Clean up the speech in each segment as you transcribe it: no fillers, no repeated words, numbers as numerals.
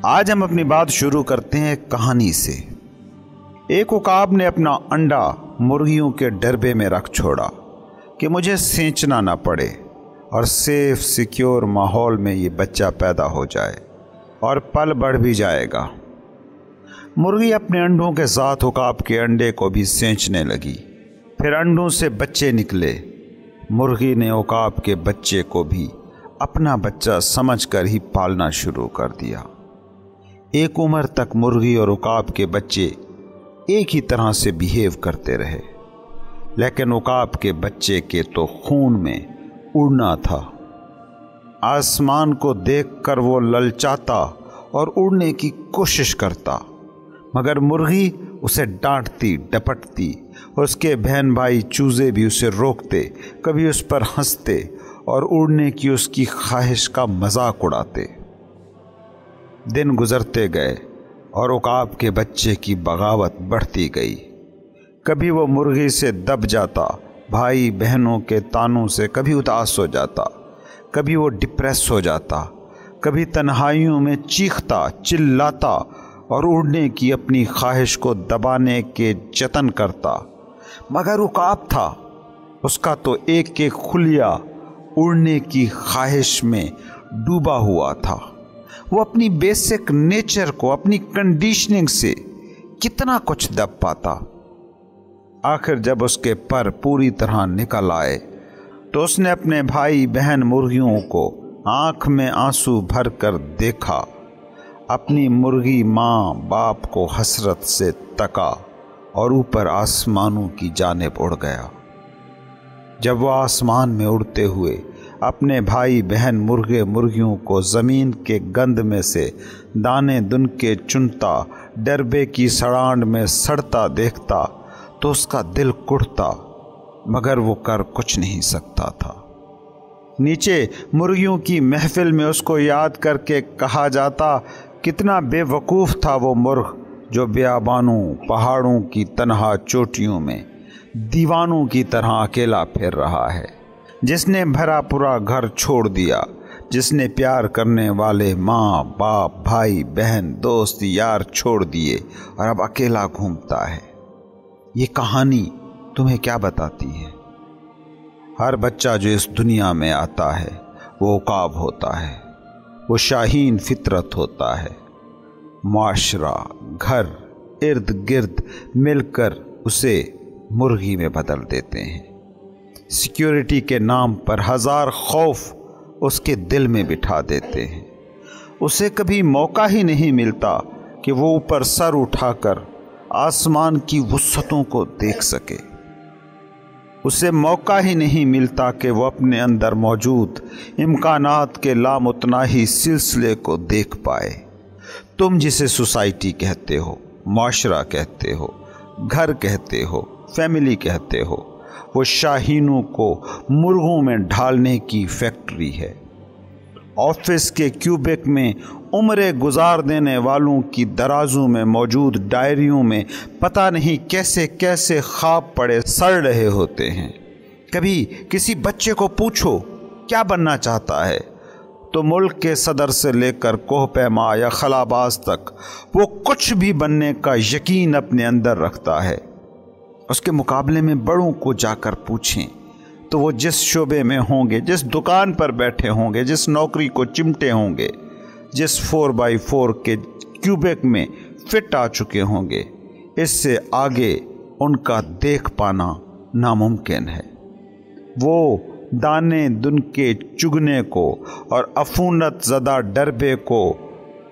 آج ہم اپنی بات شروع کرتے ہیں ایک کہانی سے۔ ایک عقاب نے اپنا انڈا مرغیوں کے ڈربے میں رکھ چھوڑا کہ مجھے سینچنا نہ پڑے اور سیف سیکیور ماحول میں یہ بچہ پیدا ہو جائے اور پل بڑھ بھی جائے گا۔ مرغی اپنے انڈوں کے ساتھ عقاب کے انڈے کو بھی سینچنے لگی، پھر انڈوں سے بچے نکلے۔ مرغی نے عقاب کے بچے کو بھی اپنا بچہ سمجھ کر ہی پالنا شروع کر دیا۔ ایک عمر تک مرغی اور عقاب کے بچے ایک ہی طرح سے بیہیو کرتے رہے، لیکن عقاب کے بچے کے تو خون میں اڑنا تھا۔ آسمان کو دیکھ کر وہ للچاتا اور اڑنے کی کوشش کرتا، مگر مرغی اسے ڈانٹتی ڈپٹتی اور اس کے بہن بھائی چوزے بھی اسے روکتے، کبھی اس پر ہنستے اور اڑنے کی اس کی خواہش کا مذاق اڑاتے۔ دن گزرتے گئے اور عقاب کے بچے کی بغاوت بڑھتی گئی۔ کبھی وہ مرغی سے دب جاتا، بھائی بہنوں کے تانوں سے کبھی اداس ہو جاتا، کبھی وہ ڈپریس ہو جاتا، کبھی تنہائیوں میں چیختا چلاتا اور اڑنے کی اپنی خواہش کو دبانے کے جتن کرتا۔ مگر عقاب تھا، اس کا تو ایک ایک خلیہ اڑنے کی خواہش میں ڈوبا ہوا تھا۔ وہ اپنی بیسک نیچر کو، اپنی کنڈیشننگ سے کتنا کچھ دب پاتا۔ آخر جب اس کے پر پوری طرح نکل آئے تو اس نے اپنے بھائی بہن مرغیوں کو آنکھ میں آنسو بھر کر دیکھا، اپنی مرغی ماں باپ کو حسرت سے تکا اور اوپر آسمانوں کی جانب اڑ گیا۔ جب وہ آسمان میں اڑتے ہوئے اپنے بھائی بہن مرغے مرغیوں کو زمین کے گند میں سے دانے دن کے چنتا، ڈربے کی سڑانڈ میں سڑتا دیکھتا تو اس کا دل کڑتا، مگر وہ کر کچھ نہیں سکتا تھا۔ نیچے مرغیوں کی محفل میں اس کو یاد کر کے کہا جاتا، کتنا بے وقوف تھا وہ مرغ جو بیابانوں پہاڑوں کی تنہا چوٹیوں میں دیوانوں کی طرح اکیلا پھر رہا ہے، جس نے بھرا پورا گھر چھوڑ دیا، جس نے پیار کرنے والے ماں باپ بھائی بہن دوست یار چھوڑ دیے اور اب اکیلا گھومتا ہے۔ یہ کہانی تمہیں کیا بتاتی ہے؟ ہر بچہ جو اس دنیا میں آتا ہے وہ عقاب ہوتا ہے، وہ شاہین فطرت ہوتا ہے۔ معاشرہ، گھر، ارد گرد مل کر اسے مرغی میں بدل دیتے ہیں۔ سیکیورٹی کے نام پر ہزار خوف اس کے دل میں بٹھا دیتے ہیں۔ اسے کبھی موقع ہی نہیں ملتا کہ وہ اوپر سر اٹھا کر آسمان کی وسعتوں کو دیکھ سکے۔ اسے موقع ہی نہیں ملتا کہ وہ اپنے اندر موجود امکانات کے لامتناہی سلسلے کو دیکھ پائے۔ تم جسے سوسائٹی کہتے ہو، معاشرہ کہتے ہو، گھر کہتے ہو، فیملی کہتے ہو، وہ شاہینوں کو مرغوں میں ڈھالنے کی فیکٹری ہے۔ آفس کے کیوبک میں عمریں گزار دینے والوں کی درازوں میں موجود ڈائریوں میں پتہ نہیں کیسے کیسے خواب پڑے سڑ رہے ہوتے ہیں۔ کبھی کسی بچے کو پوچھو کیا بننا چاہتا ہے تو ملک کے صدر سے لے کر کوہ پیما یا خلاباز تک وہ کچھ بھی بننے کا یقین اپنے اندر رکھتا ہے۔ اس کے مقابلے میں بڑوں کو جا کر پوچھیں تو وہ جس شعبے میں ہوں گے، جس دکان پر بیٹھے ہوں گے، جس نوکری کو چمٹے ہوں گے، جس 4x4 کے کیوبک میں فٹ آ چکے ہوں گے، اس سے آگے ان کا دیکھ پانا ناممکن ہے۔ وہ دانے دن کے چگنے کو اور عفونت زدہ ڈربے کو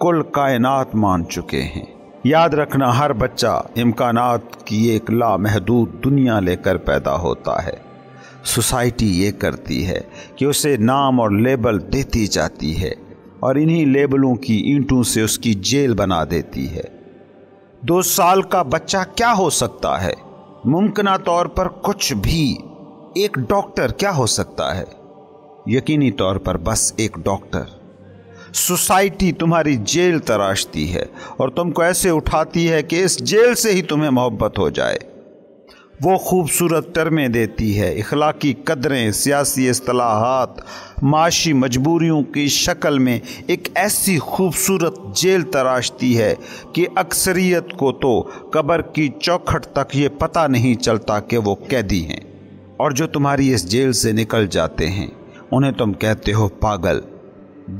کل کائنات مان چکے ہیں۔ یاد رکھنا، ہر بچہ امکانات کی ایک لامحدود دنیا لے کر پیدا ہوتا ہے۔ سوسائٹی یہ کرتی ہے کہ اسے نام اور لیبل دیتی جاتی ہے اور انہی لیبلوں کی اینٹوں سے اس کی جیل بنا دیتی ہے۔ 2 سال کا بچہ کیا ہو سکتا ہے؟ ممکنہ طور پر کچھ بھی۔ ایک ڈاکٹر کیا ہو سکتا ہے؟ یقینی طور پر بس ایک ڈاکٹر۔ سوسائٹی تمہاری جیل تراشتی ہے اور تم کو ایسے اٹھاتی ہے کہ اس جیل سے ہی تمہیں محبت ہو جائے۔ وہ خوبصورت ٹرمیں دیتی ہے، اخلاقی قدریں، سیاسی اصطلاحات، معاشی مجبوریوں کی شکل میں ایک ایسی خوبصورت جیل تراشتی ہے کہ اکثریت کو تو قبر کی چوکھٹ تک یہ پتہ نہیں چلتا کہ وہ قیدی ہیں، اور جو تمہاری اس جیل سے نکل جاتے ہیں انہیں تم کہتے ہو پاگل،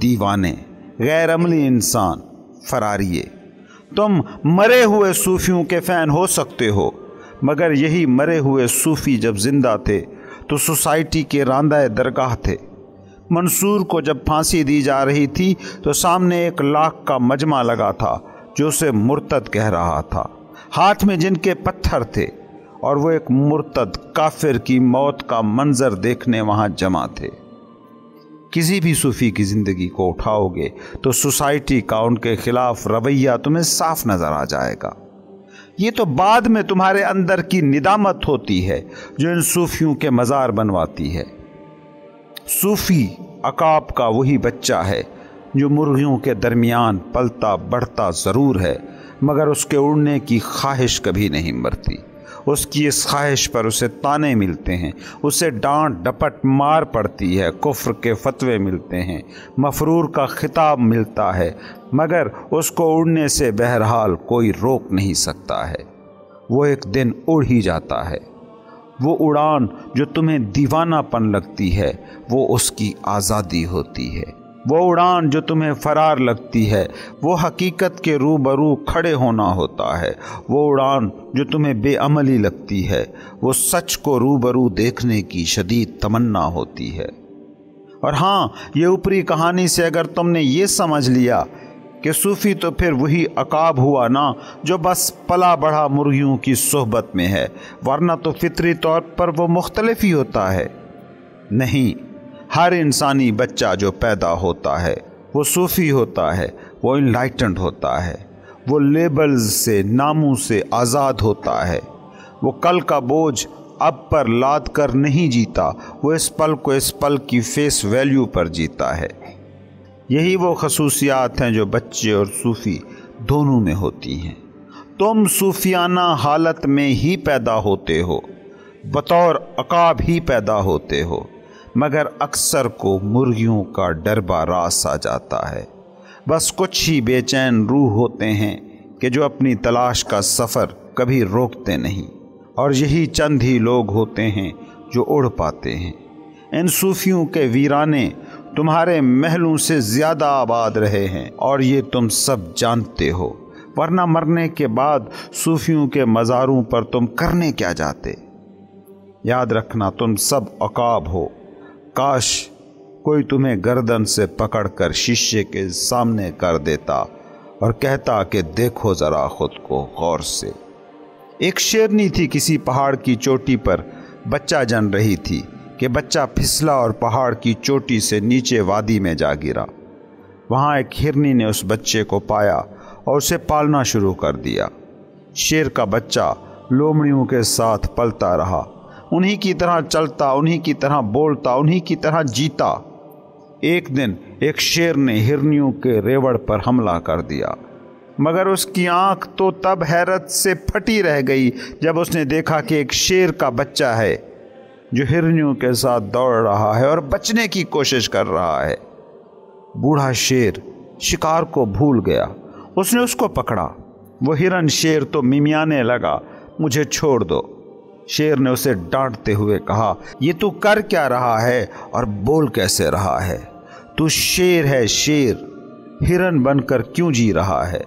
دیوانے، غیر عملی انسان، فراریے۔ تم مرے ہوئے صوفیوں کے فین ہو سکتے ہو، مگر یہی مرے ہوئے صوفی جب زندہ تھے تو سوسائٹی کے راندہ درگاہ تھے۔ منصور کو جب پھانسی دی جا رہی تھی تو سامنے 1,00,000 کا مجمع لگا تھا جو اسے مرتد کہہ رہا تھا، ہاتھ میں جن کے پتھر تھے، اور وہ ایک مرتد کافر کی موت کا منظر دیکھنے وہاں جمع تھے۔ کسی بھی صوفی کی زندگی کو اٹھاؤ گے تو سوسائٹی کا ان کے خلاف رویہ تمہیں صاف نظر آ جائے گا۔ یہ تو بعد میں تمہارے اندر کی ندامت ہوتی ہے جو ان صوفیوں کے مزار بنواتی ہے۔ صوفی عقاب کا وہی بچہ ہے جو مرغیوں کے درمیان پلتا بڑھتا ضرور ہے، مگر اس کے اڑنے کی خواہش کبھی نہیں مرتی۔ اس کی اس خواہش پر اسے تانے ملتے ہیں، اسے ڈانٹ ڈپٹ مار پڑتی ہے، کفر کے فتوے ملتے ہیں، مفرور کا خطاب ملتا ہے، مگر اس کو اڑنے سے بہرحال کوئی روک نہیں سکتا ہے۔ وہ ایک دن اڑ ہی جاتا ہے۔ وہ اڑان جو تمہیں دیوانہ پن لگتی ہے وہ اس کی آزادی ہوتی ہے۔ وہ اڑان جو تمہیں فرار لگتی ہے وہ حقیقت کے روبرو کھڑے ہونا ہوتا ہے۔ وہ اڑان جو تمہیں بے عملی لگتی ہے وہ سچ کو روبرو دیکھنے کی شدید تمنا ہوتی ہے۔ اور ہاں، یہ اوپری کہانی سے اگر تم نے یہ سمجھ لیا کہ صوفی تو پھر وہی عقاب ہوا نا جو بس پلا بڑھا مرغیوں کی صحبت میں ہے، ورنہ تو فطری طور پر وہ مختلف ہی ہوتا ہے۔ نہیں، ہر انسانی بچہ جو پیدا ہوتا ہے وہ صوفی ہوتا ہے، وہ انلائٹنڈ ہوتا ہے، وہ لیبلز سے، ناموں سے آزاد ہوتا ہے۔ وہ کل کا بوجھ اب پر لاد کر نہیں جیتا، وہ اس پل کو اس پل کی فیس ویلیو پر جیتا ہے۔ یہی وہ خصوصیات ہیں جو بچے اور صوفی دونوں میں ہوتی ہیں۔ تم صوفیانہ حالت میں ہی پیدا ہوتے ہو، بطور عقاب ہی پیدا ہوتے ہو، مگر اکثر کو مرغیوں کا ڈربا راس آ جاتا ہے۔ بس کچھ ہی بے چین روح ہوتے ہیں کہ جو اپنی تلاش کا سفر کبھی روکتے نہیں، اور یہی چند ہی لوگ ہوتے ہیں جو اڑ پاتے ہیں۔ ان صوفیوں کے ویرانے تمہارے محلوں سے زیادہ آباد رہے ہیں، اور یہ تم سب جانتے ہو، ورنہ مرنے کے بعد صوفیوں کے مزاروں پر تم کرنے کیا جاتے؟ یاد رکھنا، تم سب عقاب ہو۔ کاش کوئی تمہیں گردن سے پکڑ کر شیشے کے سامنے کر دیتا اور کہتا کہ دیکھو ذرا خود کو غور سے۔ ایک شیرنی تھی کسی پہاڑ کی چوٹی پر بچہ جن رہی تھی کہ بچہ پھسلا اور پہاڑ کی چوٹی سے نیچے وادی میں جا گرا۔ وہاں ایک ہرنی نے اس بچے کو پایا اور اسے پالنا شروع کر دیا۔ شیر کا بچہ لومڑیوں کے ساتھ پلتا رہا، انہی کی طرح چلتا، انہی کی طرح بولتا، انہی کی طرح جیتا۔ ایک دن ایک شیر نے ہرنیوں کے ریوڑ پر حملہ کر دیا، مگر اس کی آنکھ تو تب حیرت سے پھٹی رہ گئی جب اس نے دیکھا کہ ایک شیر کا بچہ ہے جو ہرنیوں کے ساتھ دوڑ رہا ہے اور بچنے کی کوشش کر رہا ہے۔ بوڑھا شیر شکار کو بھول گیا، اس نے اس کو پکڑا۔ وہ ہرن شیر تو ممیانے لگا، مجھے چھوڑ دو۔ شیر نے اسے ڈانٹتے ہوئے کہا، یہ تو کر کیا رہا ہے اور بول کیسے رہا ہے؟ تو شیر ہے، شیر، ہرن بن کر کیوں جی رہا ہے؟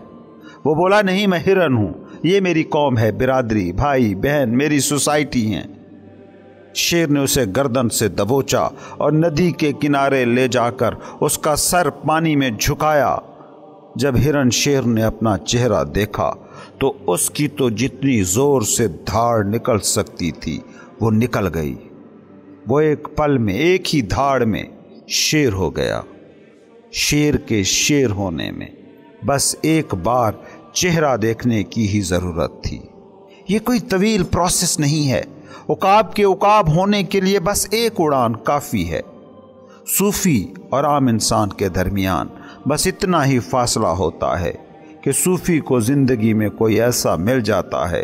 وہ بولا، نہیں، میں ہرن ہوں، یہ میری قوم ہے، برادری، بھائی بہن، میری سوسائٹی ہیں۔ شیر نے اسے گردن سے دبوچا اور ندی کے کنارے لے جا کر اس کا سر پانی میں جھکایا۔ جب ہرن شیر نے اپنا چہرہ دیکھا تو اس کی تو جتنی زور سے دھاڑ نکل سکتی تھی وہ نکل گئی۔ وہ ایک پل میں، ایک ہی دھاڑ میں شیر ہو گیا۔ شیر کے شیر ہونے میں بس ایک بار چہرہ دیکھنے کی ہی ضرورت تھی۔ یہ کوئی طویل پروسیس نہیں ہے۔ عقاب کے عقاب ہونے کے لیے بس ایک اڑان کافی ہے۔ صوفی اور عام انسان کے درمیان بس اتنا ہی فاصلہ ہوتا ہے کہ صوفی کو زندگی میں کوئی ایسا مل جاتا ہے